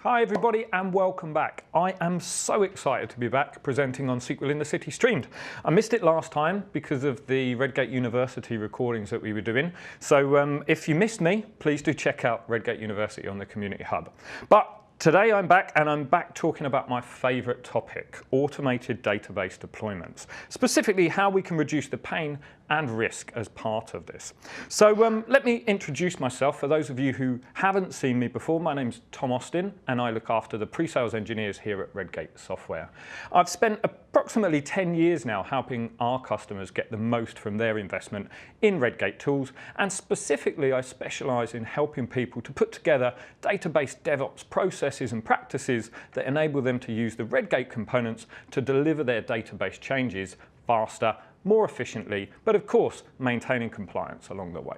Hi everybody and welcome back. I am so excited to be back presenting on SQL in the City Streamed. I missed it last time because of the Redgate University recordings that we were doing. So if you missed me, please do check out Redgate University on the Community Hub. But today I'm back and I'm back talking about my favourite topic, automated database deployments. Specifically how we can reduce the pain and risk as part of this. So let me introduce myself. For those of you who haven't seen me before, my name's Tom Austin and I look after the pre-sales engineers here at Redgate Software. I've spent approximately 10 years now helping our customers get the most from their investment in Redgate tools, and specifically I specialise in helping people to put together database DevOps processes and practices that enable them to use the Redgate components to deliver their database changes faster, more efficiently, but of course maintaining compliance along the way.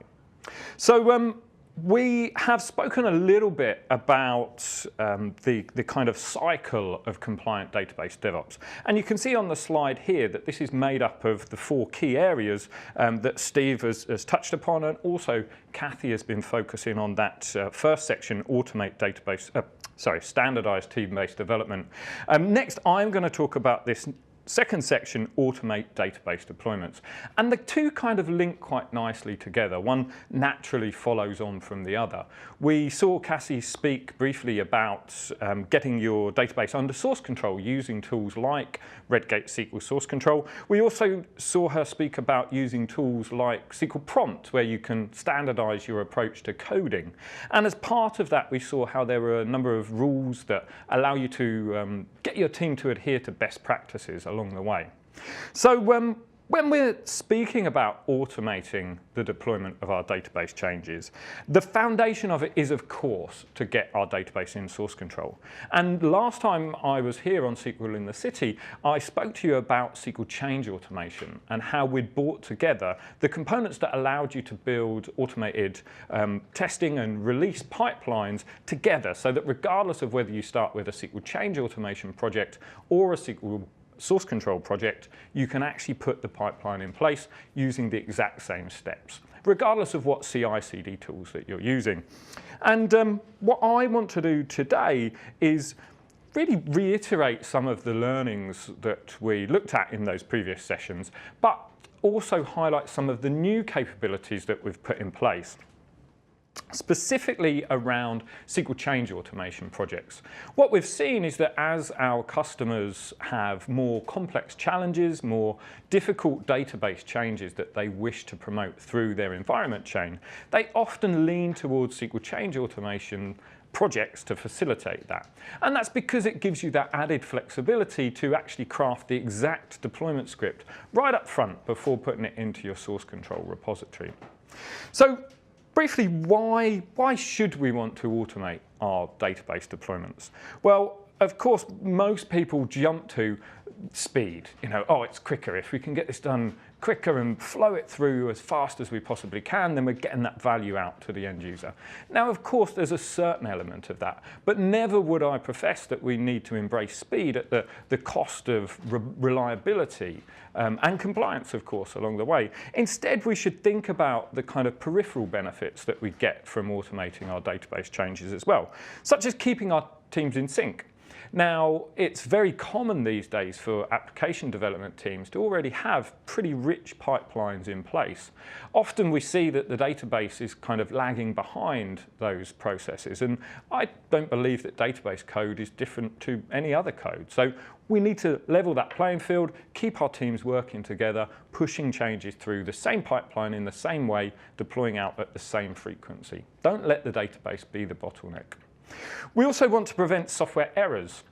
So we have spoken a little bit about the kind of cycle of compliant database DevOps. And you can see on the slide here that this is made up of the 4 key areas that Steve has touched upon, and also Kathy has been focusing on that first section, standardized team-based development. Next, I'm going to talk about this second section, automate database deployments. And the two kind of link quite nicely together. One naturally follows on from the other. We saw Cassie speak briefly about getting your database under source control using tools like Redgate SQL Source Control. We also saw her speak about using tools like SQL Prompt, where you can standardize your approach to coding. And as part of that, we saw how there were a number of rules that allow you to get your team to adhere to best practices along the way. So when we're speaking about automating the deployment of our database changes, the foundation of it is, of course, to get our database in source control. And last time I was here on SQL in the City, I spoke to you about SQL change automation and how we'd brought together the components that allowed you to build automated testing and release pipelines together, so that regardless of whether you start with a SQL change automation project or a SQL source control project, you can actually put the pipeline in place using the exact same steps, regardless of what CI/CD tools that you're using. And what I want to do today is really reiterate some of the learnings that we looked at in those previous sessions, but also highlight some of the new capabilities that we've put in place, specifically around SQL change automation projects. What we've seen is that as our customers have more complex challenges, more difficult database changes that they wish to promote through their environment chain, they often lean towards SQL change automation projects to facilitate that. And that's because it gives you that added flexibility to actually craft the exact deployment script right up front before putting it into your source control repository. So briefly, why should we want to automate our database deployments? Well, of course, most people jump to speed. Oh, it's quicker. If we can get this done quicker and flow it through as fast as we possibly can, then we're getting that value out to the end user. Now, of course, there's a certain element of that, but never would I profess that we need to embrace speed at the cost of reliability and compliance, of course, along the way. Instead, we should think about the kind of peripheral benefits that we get from automating our database changes as well, such as keeping our teams in sync. Now, it's very common these days for application development teams to already have pretty rich pipelines in place. Often we see that the database is kind of lagging behind those processes, and I don't believe that database code is different to any other code. So we need to level that playing field, keep our teams working together, pushing changes through the same pipeline in the same way, deploying out at the same frequency. Don't let the database be the bottleneck. We also want to prevent software errors.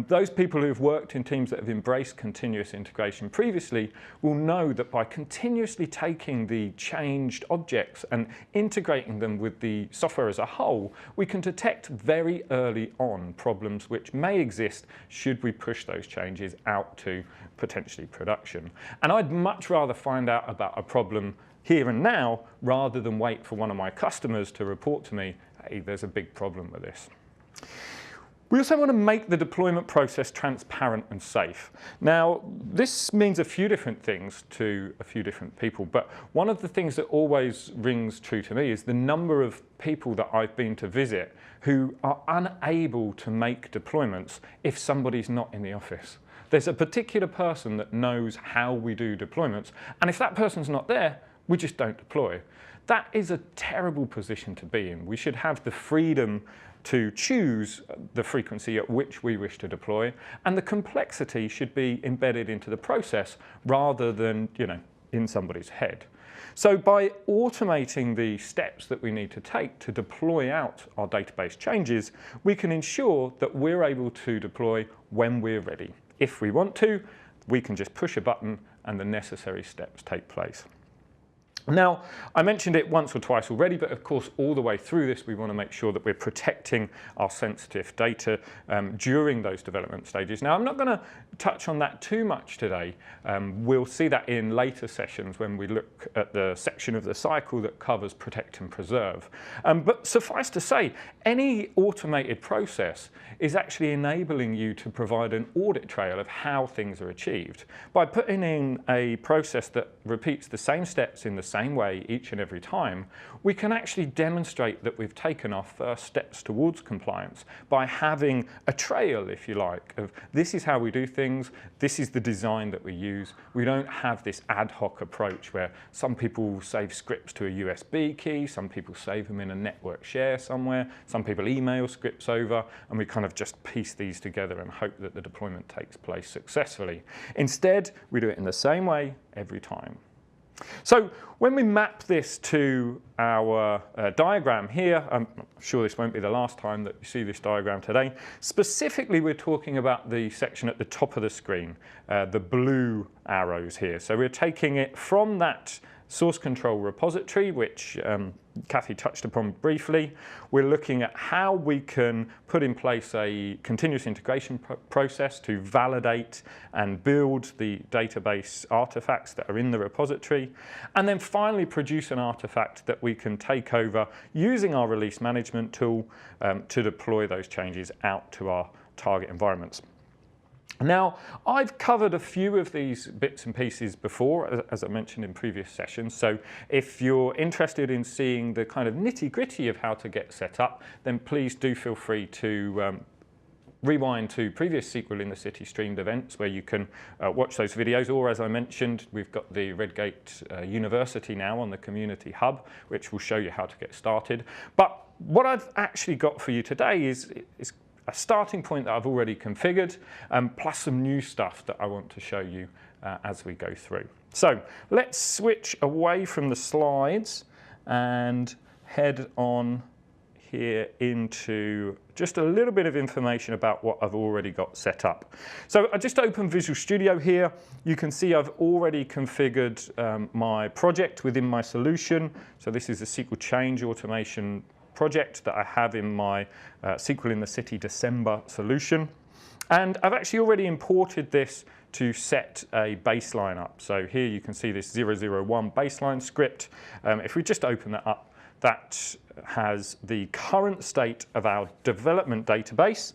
Those people who have worked in teams that have embraced continuous integration previously will know that by continuously taking the changed objects and integrating them with the software as a whole, we can detect very early on problems which may exist should we push those changes out to potentially production. And I'd much rather find out about a problem here and now rather than wait for one of my customers to report to me, hey, there's a big problem with this. We also want to make the deployment process transparent and safe. Now, this means a few different things to a few different people, but one of the things that always rings true to me is the number of people that I've been to visit who are unable to make deployments if somebody's not in the office. There's a particular person that knows how we do deployments, and if that person's not there, we just don't deploy. That is a terrible position to be in. We should have the freedom to choose the frequency at which we wish to deploy, and the complexity should be embedded into the process rather than, in somebody's head. So by automating the steps that we need to take to deploy out our database changes, we can ensure that we're able to deploy when we're ready. If we want to, we can just push a button and the necessary steps take place. Now, I mentioned it once or twice already, but of course, all the way through this, we want to make sure that we're protecting our sensitive data during those development stages. Now, I'm not going to touch on that too much today. We'll see that in later sessions when we look at the section of the cycle that covers protect and preserve. But suffice to say, any automated process is actually enabling you to provide an audit trail of how things are achieved. By putting in a process that repeats the same steps in the same way each and every time, we can actually demonstrate that we've taken our first steps towards compliance by having a trail, if you like, of this is how we do things, this is the design that we use. We don't have this ad hoc approach where some people save scripts to a USB key, some people save them in a network share somewhere, some people email scripts over, and we kind of just piece these together and hope that the deployment takes place successfully. Instead, we do it in the same way every time. So when we map this to our diagram here, I'm sure this won't be the last time that you see this diagram today. Specifically, we're talking about the section at the top of the screen, the blue arrows here. So we're taking it from that source control repository, which Kathy touched upon briefly. We're looking at how we can put in place a continuous integration process to validate and build the database artifacts that are in the repository, and then finally produce an artifact that we can take over using our release management tool to deploy those changes out to our target environments. Now, I've covered a few of these bits and pieces before, as I mentioned in previous sessions, so if you're interested in seeing the kind of nitty-gritty of how to get set up, then please do feel free to rewind to previous SQL in the City streamed events where you can watch those videos, or as I mentioned, we've got the Redgate University now on the Community Hub, which will show you how to get started. But what I've actually got for you today is a starting point that I've already configured, plus some new stuff that I want to show you as we go through. So let's switch away from the slides and head on here into just a little bit of information about what I've already got set up. So I just opened Visual Studio here. You can see I've already configured my project within my solution. So this is a SQL change automation project that I have in my SQL in the City December solution. And I've actually already imported this to set a baseline up. So here you can see this 001 baseline script. If we just open that up, that has the current state of our development database,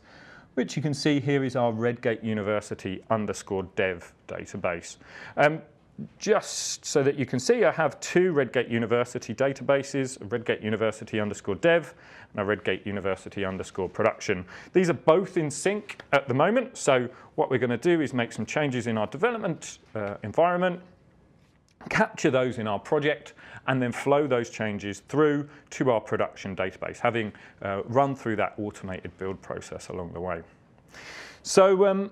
which you can see here is our Redgate University _dev database. Just so that you can see, I have two Redgate University databases, Redgate University _dev and a Redgate University _production. These are both in sync at the moment, so what we're going to do is make some changes in our development environment, capture those in our project, and then flow those changes through to our production database, having run through that automated build process along the way. So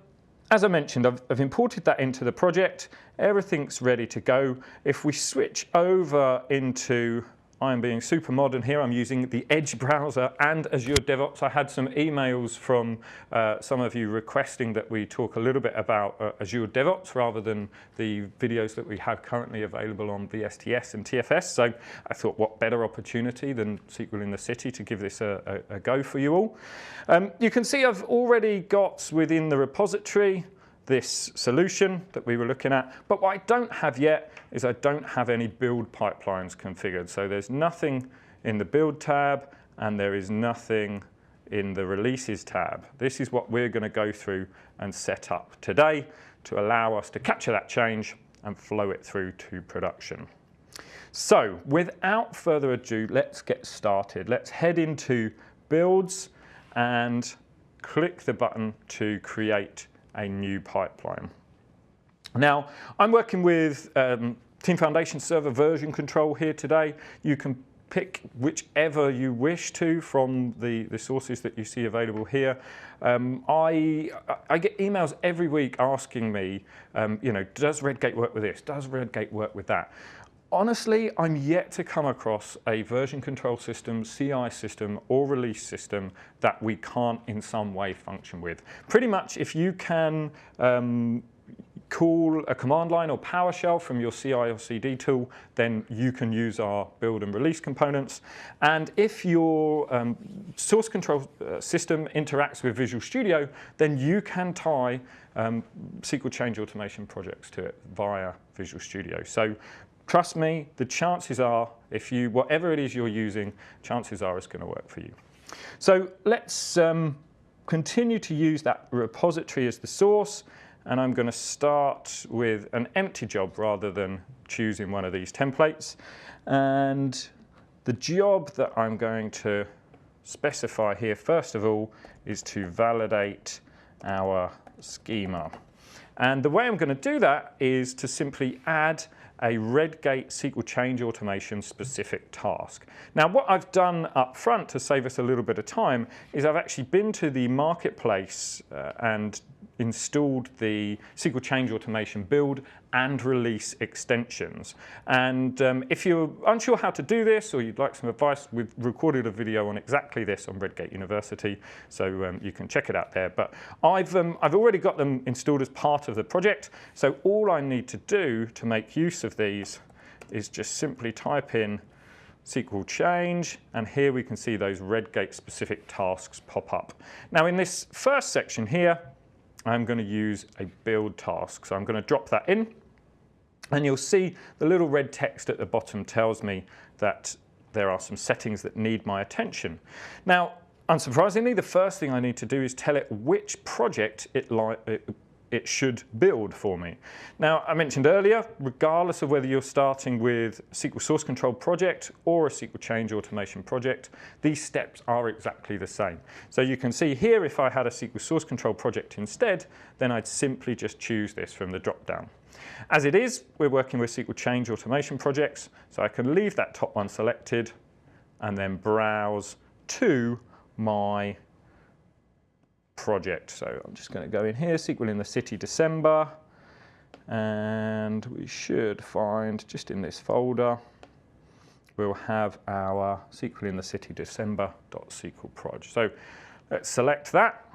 as I mentioned, I've imported that into the project. Everything's ready to go. If we switch over into, I'm being super modern here, I'm using the Edge browser and Azure DevOps. I had some emails from some of you requesting that we talk a little bit about Azure DevOps rather than the videos that we have currently available on VSTS and TFS. So I thought, what better opportunity than SQL in the City to give this a go for you all. You can see I've already got within the repository this solution that we were looking at, but what I don't have yet is I don't have any build pipelines configured. So there's nothing in the build tab and there is nothing in the Releases tab. This is what we're going to go through and set up today to allow us to capture that change and flow it through to production. So without further ado, let's get started. Let's head into Builds and click the button to create a new pipeline. Now, I'm working with Team Foundation Server version control here today. You can pick whichever you wish to from the sources that you see available here. I get emails every week asking me, does Redgate work with this? Does Redgate work with that? Honestly, I'm yet to come across a version control system, CI system, or release system that we can't in some way function with. Pretty much if you can call a command line or PowerShell from your CI or CD tool, then you can use our build and release components. And if your source control system interacts with Visual Studio, then you can tie SQL change automation projects to it via Visual Studio. So trust me, the chances are, if you, whatever it is you're using, chances are it's going to work for you. So let's continue to use that repository as the source. And I'm going to start with an empty job rather than choosing one of these templates. And the job that I'm going to specify here, first of all, is to validate our schema. And the way I'm going to do that is to simply add a Redgate SQL change automation specific task. Now, what I've done up front to save us a little bit of time is I've actually been to the marketplace and installed the SQL change automation build and release extensions. And if you're unsure how to do this or you'd like some advice, we've recorded a video on exactly this on Redgate University, so you can check it out there. But I've already got them installed as part of the project, so all I need to do to make use of these is just simply type in SQL change, and here we can see those Redgate specific tasks pop up. Now in this first section here, I'm going to use a build task. So I'm going to drop that in, and you'll see the little red text at the bottom tells me that there are some settings that need my attention. Now, unsurprisingly, the first thing I need to do is tell it which project it should build for me. Now, I mentioned earlier, regardless of whether you're starting with a SQL source control project or a SQL change automation project, these steps are exactly the same. So you can see here, if I had a SQL source control project instead, then I'd simply just choose this from the drop-down. As it is, we're working with SQL change automation projects, so I can leave that top one selected and then browse to my project. So I'm just going to go in here, SQL in the City December, and we should find just in this folder, we'll have our SQL in the City December.SQL proj. So let's select that,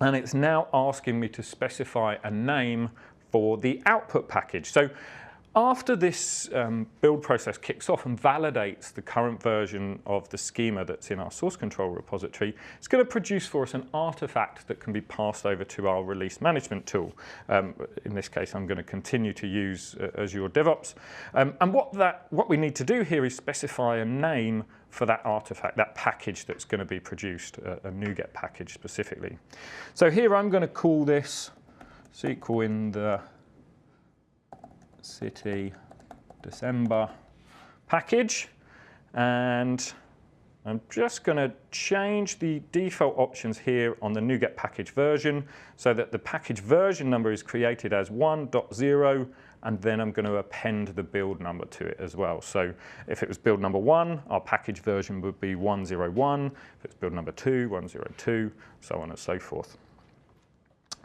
and it's now asking me to specify a name for the output package. So after this build process kicks off and validates the current version of the schema that's in our source control repository, it's going to produce for us an artifact that can be passed over to our release management tool. In this case, I'm going to continue to use Azure DevOps. And what we need to do here is specify a name for that artifact, that package that's going to be produced, a NuGet package specifically. So here I'm going to call this SQL in the City December package, and I'm just going to change the default options here on the NuGet package version so that the package version number is created as 1.0, and then I'm going to append the build number to it as well. So if it was build number 1, our package version would be 101. If it's build number 2, 102, so on and so forth.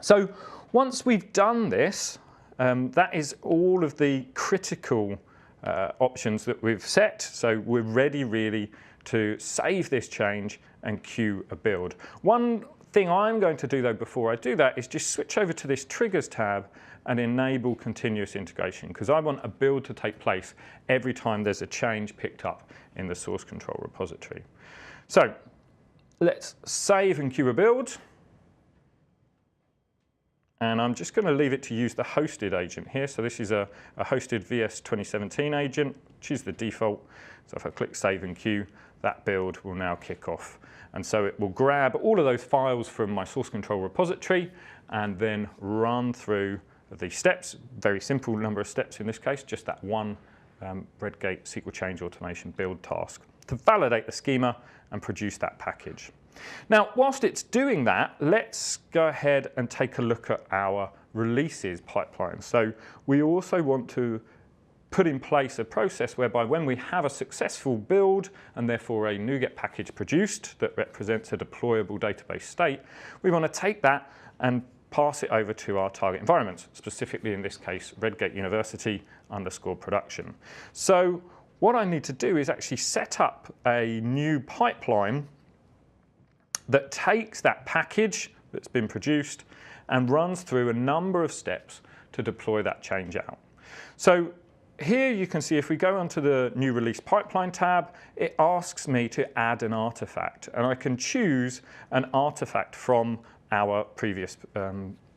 So once we've done this, that is all of the critical options that we've set. So we're ready really to save this change and queue a build. One thing I'm going to do though before I do that is just switch over to this triggers tab and enable continuous integration, because I want a build to take place every time there's a change picked up in the source control repository. So let's save and queue a build. And I'm just going to leave it to use the hosted agent here. So this is a hosted VS 2017 agent, which is the default. So if I click Save and Queue, that build will now kick off. And so it will grab all of those files from my source control repository and then run through the steps, very simple number of steps in this case, just that one Redgate SQL change automation build task to validate the schema and produce that package. Now, whilst it's doing that, let's go ahead and take a look at our releases pipeline. So we also want to put in place a process whereby when we have a successful build and therefore a NuGet package produced that represents a deployable database state, we want to take that and pass it over to our target environments, specifically in this case, Redgate University _production. So what I need to do is actually set up a new pipeline that takes that package that's been produced and runs through a number of steps to deploy that change out. So here you can see if we go onto the new release pipeline tab, it asks me to add an artifact, and I can choose an artifact from our previous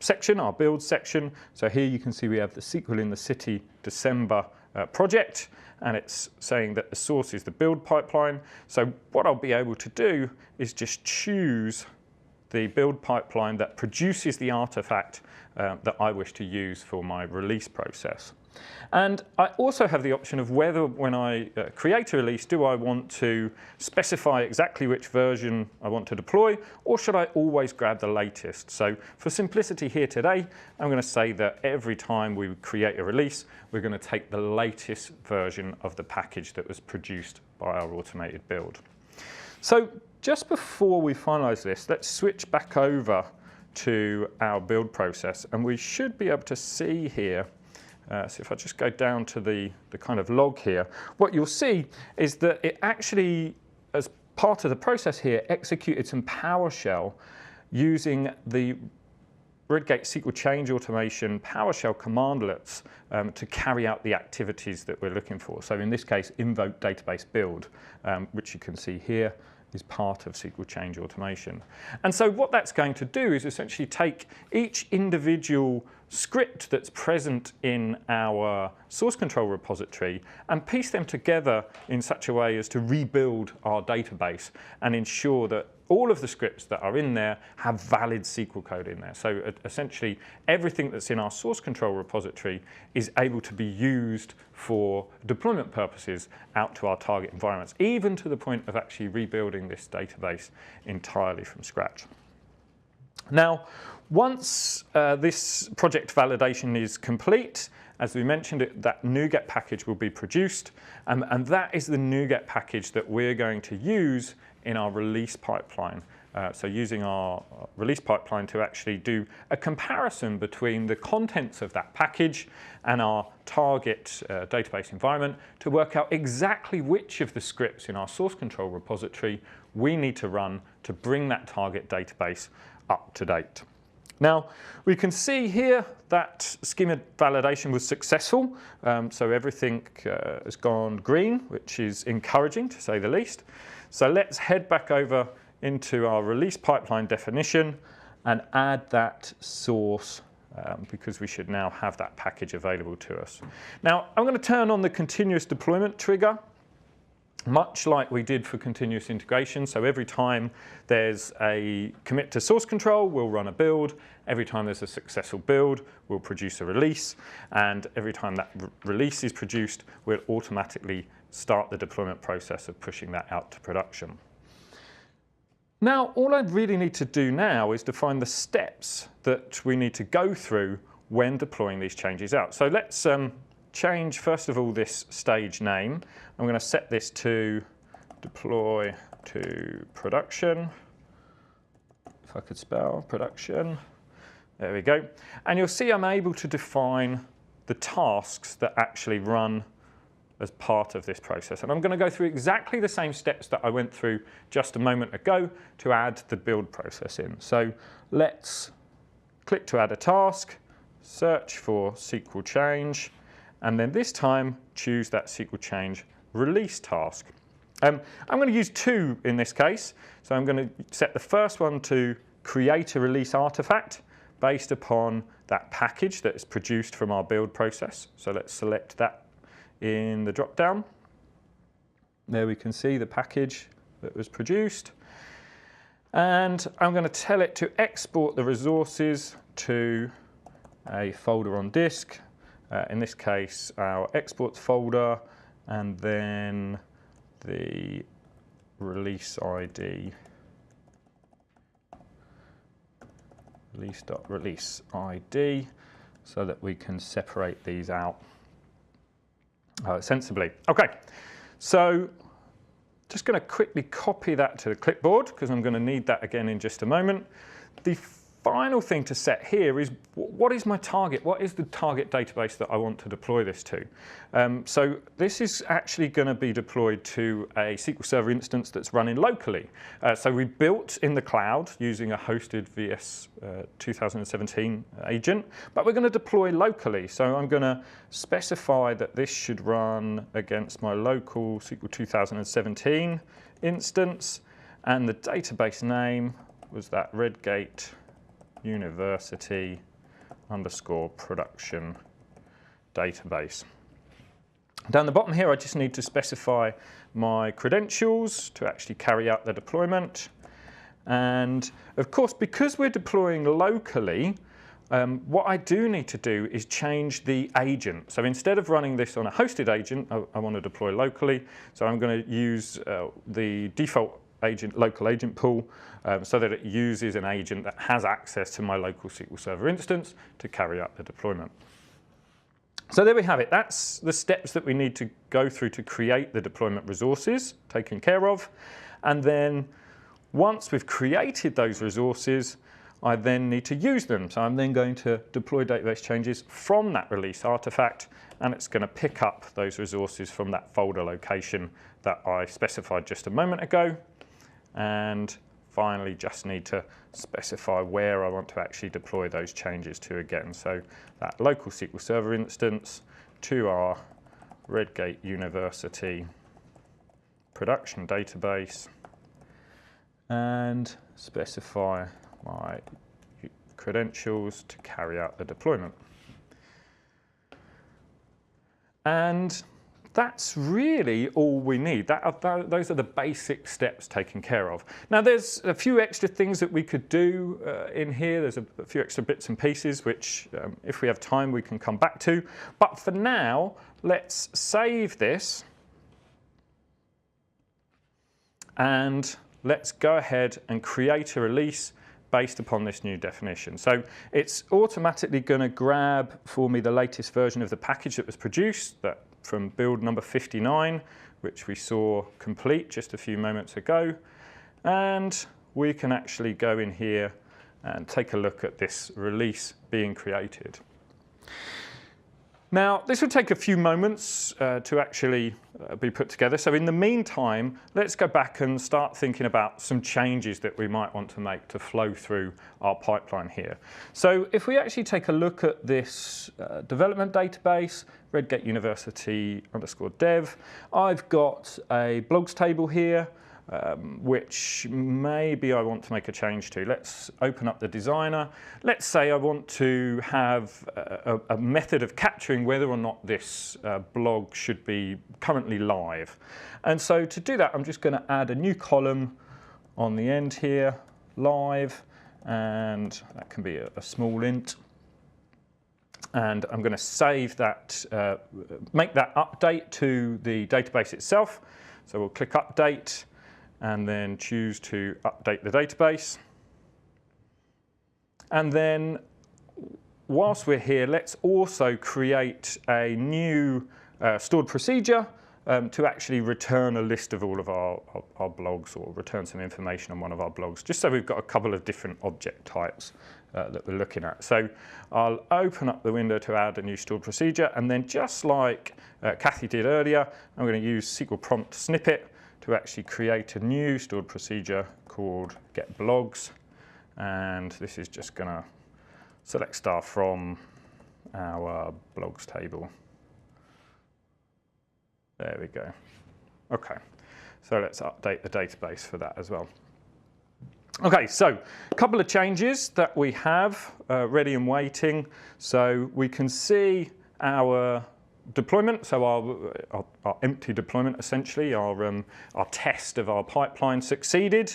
section, our build section. So here you can see we have the SQL in the City December project, and it's saying that the source is the build pipeline. So what I'll be able to do is just choose the build pipeline that produces the artifact that I wish to use for my release process. And I also have the option of whether, when I create a release, do I want to specify exactly which version I want to deploy, or should I always grab the latest? So for simplicity here today, I'm going to say that every time we create a release, we're going to take the latest version of the package that was produced by our automated build. So just before we finalize this, let's switch back over to our build process, and we should be able to see here. So if I just go down to the kind of log here, what you'll see is that it actually, as part of the process here, executed some PowerShell using the Redgate SQL change automation PowerShell commandlets to carry out the activities that we're looking for. So in this case, invoke database build, which you can see here is part of SQL change automation. And so what that's going to do is essentially take each individual script that's present in our source control repository and piece them together in such a way as to rebuild our database and ensure that all of the scripts that are in there have valid SQL code in there. So essentially, everything that's in our source control repository is able to be used for deployment purposes out to our target environments, even to the point of actually rebuilding this database entirely from scratch. Now, once this project validation is complete, as we mentioned, that NuGet package will be produced, and that is the NuGet package that we're going to use in our release pipeline. So using our release pipeline to actually do a comparison between the contents of that package and our target database environment to work out exactly which of the scripts in our source control repository we need to run to bring that target database up to date. Now, we can see here that schema validation was successful, so everything has gone green, which is encouraging to say the least. So let's head back over into our release pipeline definition and add that source because we should now have that package available to us. Now, I'm going to turn on the continuous deployment trigger, much like we did for continuous integration. So every time there's a commit to source control, we'll run a build. Every time there's a successful build, we'll produce a release. And every time that release is produced, we'll automatically start the deployment process of pushing that out to production. Now, all I really need to do now is define the steps that we need to go through when deploying these changes out. So let's change, first of all, this stage name. I'm going to set this to deploy to production. If I could spell production. There we go. And you'll see I'm able to define the tasks that actually run as part of this process. And I'm going to go through exactly the same steps that I went through just a moment ago to add the build process in. So let's click to add a task, search for SQL change, and then this time choose that SQL change release task. I'm going to use two in this case. So I'm going to set the first one to create a release artifact based upon that package that is produced from our build process. So let's select that in the drop down. There we can see the package that was produced. And I'm going to tell it to export the resources to a folder on disk. In this case, our exports folder, and then the release ID, release.release ID, so that we can separate these out sensibly. Okay, so just going to quickly copy that to the clipboard because I'm going to need that again in just a moment. The final thing to set here is what is my target? What is the target database that I want to deploy this to? So this is actually going to be deployed to a SQL Server instance that's running locally. So we built in the cloud using a hosted VS 2017 agent, but we're going to deploy locally. So I'm going to specify that this should run against my local SQL 2017 instance, and the database name was that Redgate University _ production database. Down the bottom here, I just need to specify my credentials to actually carry out the deployment. And of course, because we're deploying locally, what I do need to do is change the agent. So instead of running this on a hosted agent, I want to deploy locally. So I'm going to use the default local agent pool so that it uses an agent that has access to my local SQL Server instance to carry out the deployment. So there we have it. That's the steps that we need to go through to create the deployment resources taken care of. And then once we've created those resources, I then need to use them. So I'm then going to deploy database changes from that release artifact, and it's going to pick up those resources from that folder location that I specified just a moment ago. And finally just need to specify where I want to actually deploy those changes to again. So that local SQL Server instance to our Redgate University production database, and specify my credentials to carry out the deployment. And that's really all we need. Those are the basic steps taken care of. Now there's a few extra things that we could do in here. There's a few extra bits and pieces which if we have time we can come back to. But for now, let's save this and let's go ahead and create a release based upon this new definition. So it's automatically going to grab for me the latest version of the package that was produced, that from build number 59, which we saw complete just a few moments ago. And we can actually go in here and take a look at this release being created. Now, this will take a few moments to actually be put together. So in the meantime, let's go back and start thinking about some changes that we might want to make to flow through our pipeline here. So if we actually take a look at this development database, Redgate University _dev, I've got a blogs table here, which maybe I want to make a change to. Let's open up the designer. Let's say I want to have a method of capturing whether or not this blog should be currently live. And so to do that, I'm just going to add a new column on the end here, live, and that can be a small int. And I'm going to save that, make that update to the database itself. So we'll click update, and then choose to update the database. And then whilst we're here, let's also create a new stored procedure to actually return a list of all of our blogs, or return some information on one of our blogs, just so we've got a couple of different object types that we're looking at. So I'll open up the window to add a new stored procedure, and then just like Kathy did earlier, I'm going to use SQL prompt snippet to actually create a new stored procedure called get blogs. And this is just going to select star from our blogs table. There we go. Okay, so let's update the database for that as well. Okay, so a couple of changes that we have ready and waiting. So we can see our deployment, so our empty deployment essentially, our test of our pipeline succeeded.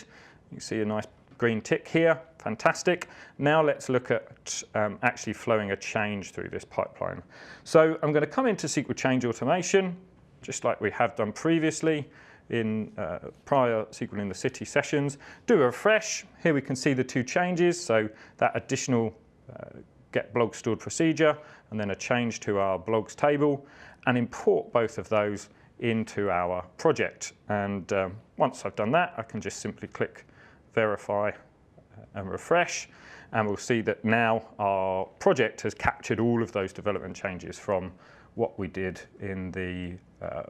You see a nice green tick here, fantastic. Now let's look at actually flowing a change through this pipeline. So I'm going to come into SQL Change Automation, just like we have done previously in prior SQL in the City sessions. Do a refresh. Here we can see the two changes, so that additional get blog stored procedure and then a change to our blogs table, and import both of those into our project. And once I've done that, I can just simply click verify and refresh, and we'll see that now our project has captured all of those development changes from what we did in the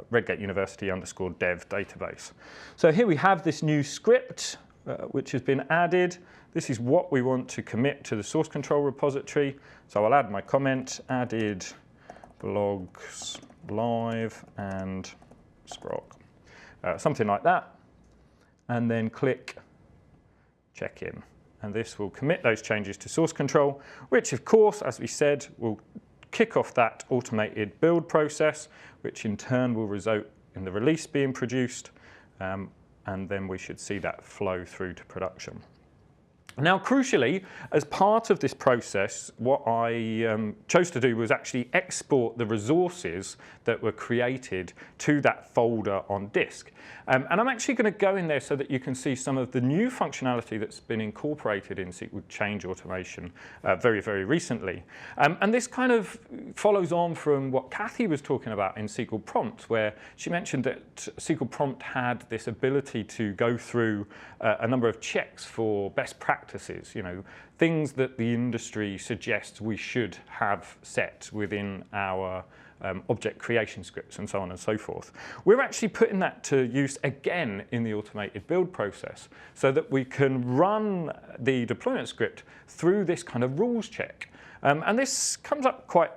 Redgate University _dev database. So here we have this new script which has been added. This is what we want to commit to the source control repository. So I'll add my comment, added blogs live and Sprock, something like that, and then click check in. And this will commit those changes to source control, which of course, as we said, will kick off that automated build process, which in turn will result in the release being produced, and then we should see that flow through to production. Now, crucially, as part of this process, what I chose to do was actually export the resources that were created to that folder on disk. And I'm actually going to go in there so that you can see some of the new functionality that's been incorporated in SQL Change Automation very, very recently. And this kind of follows on from what Kathy was talking about in SQL Prompt, where she mentioned that SQL Prompt had this ability to go through a number of checks for best practices, you know, things that the industry suggests we should have set within our object creation scripts and so on and so forth. We're actually putting that to use again in the automated build process so that we can run the deployment script through this kind of rules check. And this comes up quite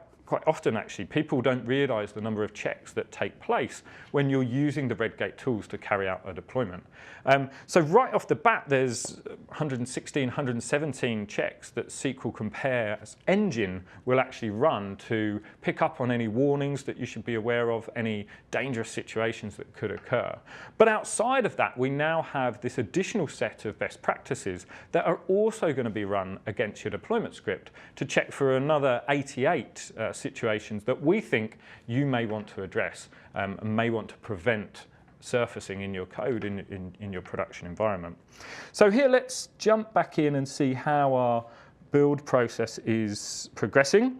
often actually. People don't realize the number of checks that take place when you're using the Redgate tools to carry out a deployment. So right off the bat, there's 116, 117 checks that SQL Compare's engine will actually run to pick up on any warnings that you should be aware of, any dangerous situations that could occur. But outside of that, we now have this additional set of best practices that are also going to be run against your deployment script to check for another 88 situations that we think you may want to address and may want to prevent surfacing in your code in your production environment. So here, let's jump back in and see how our build process is progressing.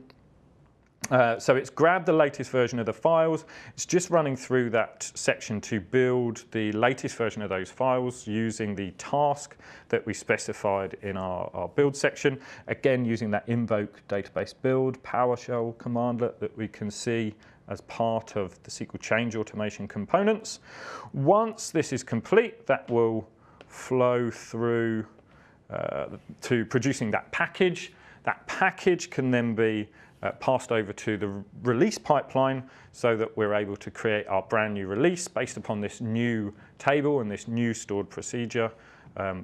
So it's grabbed the latest version of the files. It's just running through that section to build the latest version of those files using the task that we specified in our build section. Again, using that invoke database build PowerShell commandlet that we can see as part of the SQL Change Automation components. Once this is complete, that will flow through to producing that package. That package can then be passed over to the release pipeline so that we're able to create our brand new release based upon this new table and this new stored procedure,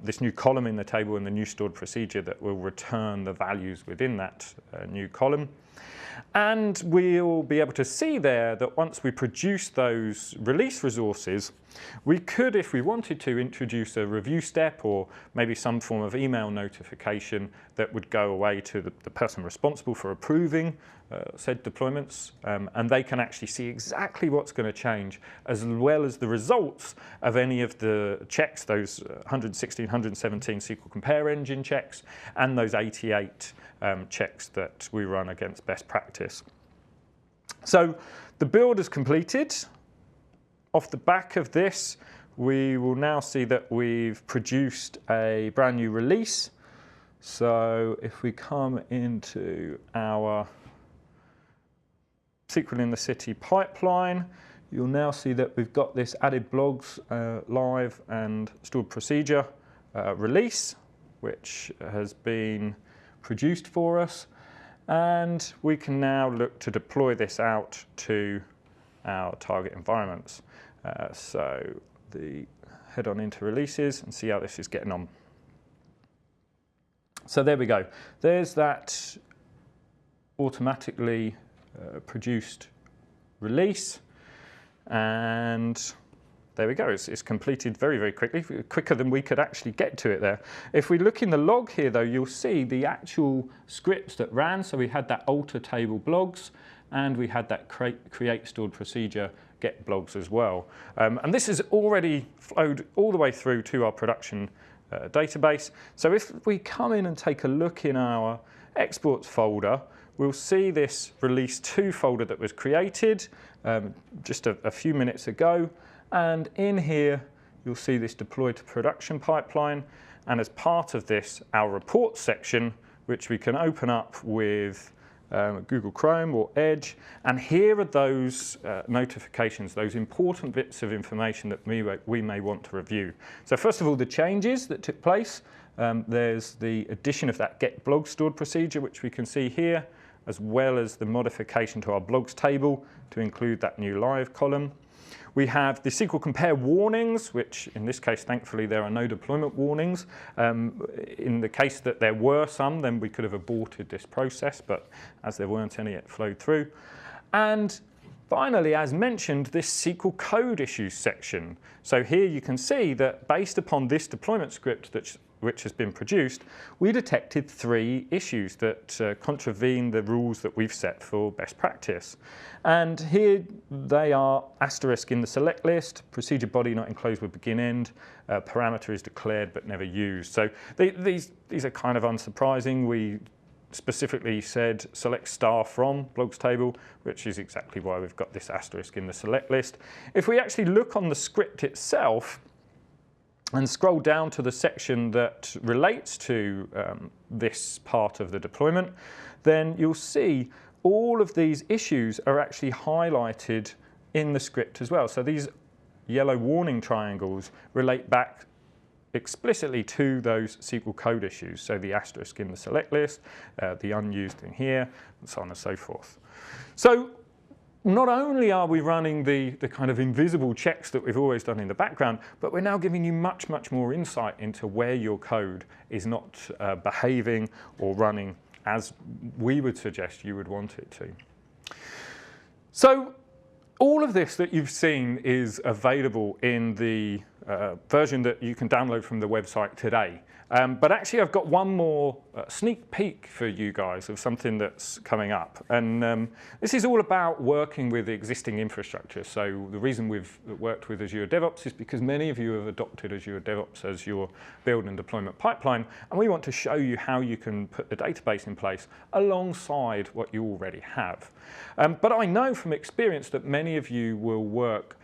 this new column in the table and the new stored procedure that will return the values within that new column. And we'll be able to see there that once we produce those release resources, we could, if we wanted to, introduce a review step or maybe some form of email notification that would go away to the person responsible for approving said deployments, and they can actually see exactly what's going to change, as well as the results of any of the checks, those 116, 117 SQL Compare engine checks, and those 88 checks that we run against best practice. So the build is completed. Off the back of this, we will now see that we've produced a brand new release. So if we come into our SQL in the City pipeline, you'll now see that we've got this added blogs live and stored procedure release, which has been produced for us. And we can now look to deploy this out to our target environments. So head on into releases and see how this is getting on. So there we go. There's that automatically produced release, and there we go. It's completed very, very quickly, quicker than we could actually get to it there. If we look in the log here, though, you'll see the actual scripts that ran. So we had that alter table blogs, and we had that create stored procedure get blogs as well. And this has already flowed all the way through to our production database. So if we come in and take a look in our exports folder, we'll see this release 2 folder that was created just a few minutes ago. And in here, you'll see this deploy to production pipeline. And as part of this, our reports section, which we can open up with Google Chrome or Edge. And here are those notifications, those important bits of information that we may want to review. So first of all, the changes that took place. There's the addition of that get blog stored procedure, which we can see here, as well as the modification to our blogs table to include that new live column. We have the SQL compare warnings, which in this case, thankfully, there are no deployment warnings. In the case that there were some, then we could have aborted this process, but as there weren't any, it flowed through. And finally, as mentioned, this SQL code issues section. So here you can see that based upon this deployment script which has been produced, we detected 3 issues that contravene the rules that we've set for best practice. And here they are: asterisk in the select list, procedure body not enclosed with begin end, parameter is declared but never used. So these are kind of unsurprising. We specifically said select star from blogs table, which is exactly why we've got this asterisk in the select list. If we actually look on the script itself and scroll down to the section that relates to this part of the deployment, then you'll see all of these issues are actually highlighted in the script as well. So these yellow warning triangles relate back explicitly to those SQL code issues. So the asterisk in the select list, the unused in here, and so on and so forth. So not only are we running the kind of invisible checks that we've always done in the background, but we're now giving you much, much more insight into where your code is not behaving or running as we would suggest you would want it to. So all of this that you've seen is available in the version that you can download from the website today. But actually, I've got one more sneak peek for you guys of something that's coming up. And this is all about working with existing infrastructure. So the reason we've worked with Azure DevOps is because many of you have adopted Azure DevOps as your build and deployment pipeline. And we want to show you how you can put the database in place alongside what you already have. But I know from experience that many of you will work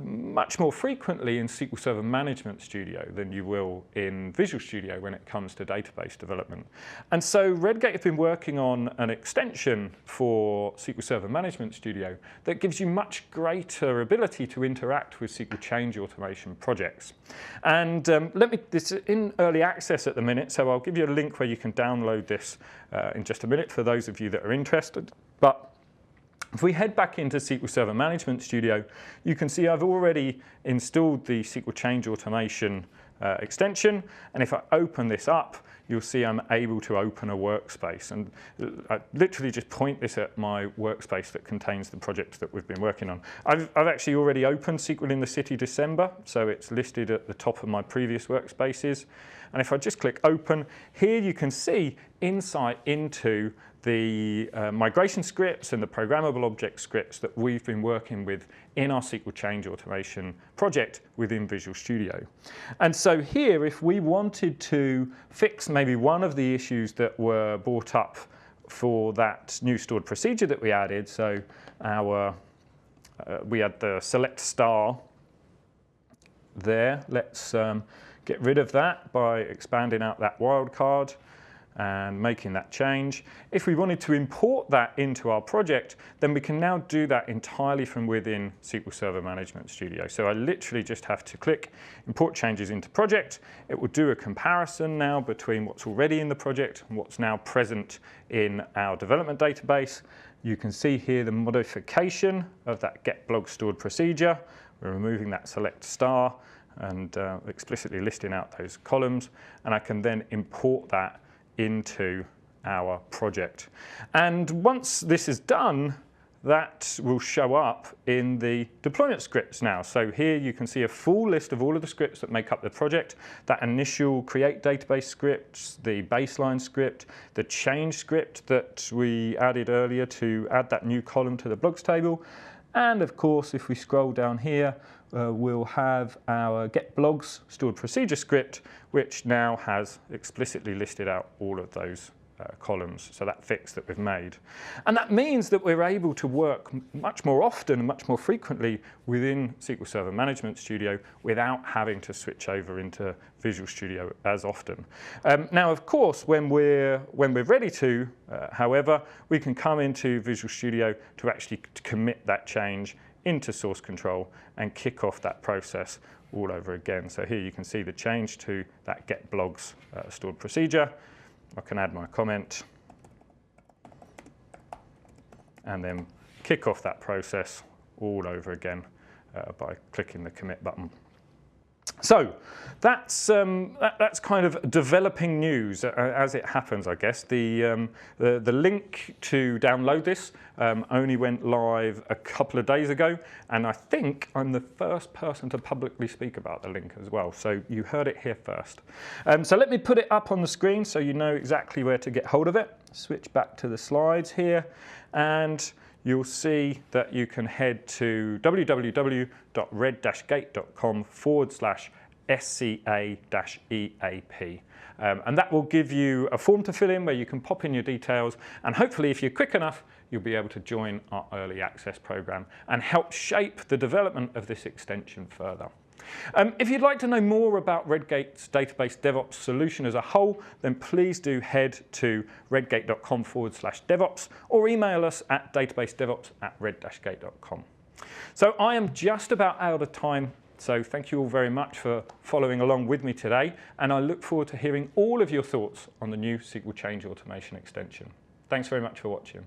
much more frequently in SQL Server Management Studio than you will in Visual Studio when it comes to database development. And so Redgate have been working on an extension for SQL Server Management Studio that gives you much greater ability to interact with SQL change automation projects. And this is in early access at the minute, so I'll give you a link where you can download this in just a minute for those of you that are interested. But if we head back into SQL Server Management Studio, you can see I've already installed the SQL Change Automation extension. And if I open this up, you'll see I'm able to open a workspace. And I literally just point this at my workspace that contains the projects that we've been working on. I've actually already opened SQL in the City December, so it's listed at the top of my previous workspaces. And if I just click open, here you can see insight into the migration scripts and the programmable object scripts that we've been working with in our SQL Change Automation project within Visual Studio. And so here, if we wanted to fix maybe one of the issues that were brought up for that new stored procedure that we added, so we had the select star there. Let's get rid of that by expanding out that wildcard and making that change. If we wanted to import that into our project, then we can now do that entirely from within SQL Server Management Studio. So I literally just have to click Import Changes into Project. It will do a comparison now between what's already in the project and what's now present in our development database. You can see here the modification of that get blog stored procedure. We're removing that select star and explicitly listing out those columns. And I can then import that into our project. And once this is done, that will show up in the deployment scripts now. So here you can see a full list of all of the scripts that make up the project, that initial create database script, the baseline script, the change script that we added earlier to add that new column to the blogs table. And of course, if we scroll down here, we'll have our get blogs stored procedure script, which now has explicitly listed out all of those columns, so that fix that we've made. And that means that we're able to work much more often and much more frequently within SQL Server Management Studio without having to switch over into Visual Studio as often. Now, of course, when we're ready to, however, we can come into Visual Studio to actually commit that change into source control and kick off that process all over again. So here you can see the change to that get blogs stored procedure. I can add my comment and then kick off that process all over again by clicking the commit button. So that's kind of developing news as it happens, I guess. The link to download this only went live a couple of days ago, and I think I'm the first person to publicly speak about the link as well. So you heard it here first. So let me put it up on the screen so you know exactly where to get hold of it. Switch back to the slides here, and you'll see that you can head to www.red-gate.com/SCA-EAP. And that will give you a form to fill in where you can pop in your details, and hopefully if you're quick enough, you'll be able to join our early access program and help shape the development of this extension further. If you'd like to know more about Redgate's database DevOps solution as a whole, then please do head to redgate.com/DevOps or email us at databasedevops@red-gate.com. So I am just about out of time, so thank you all very much for following along with me today, and I look forward to hearing all of your thoughts on the new SQL Change Automation extension. Thanks very much for watching.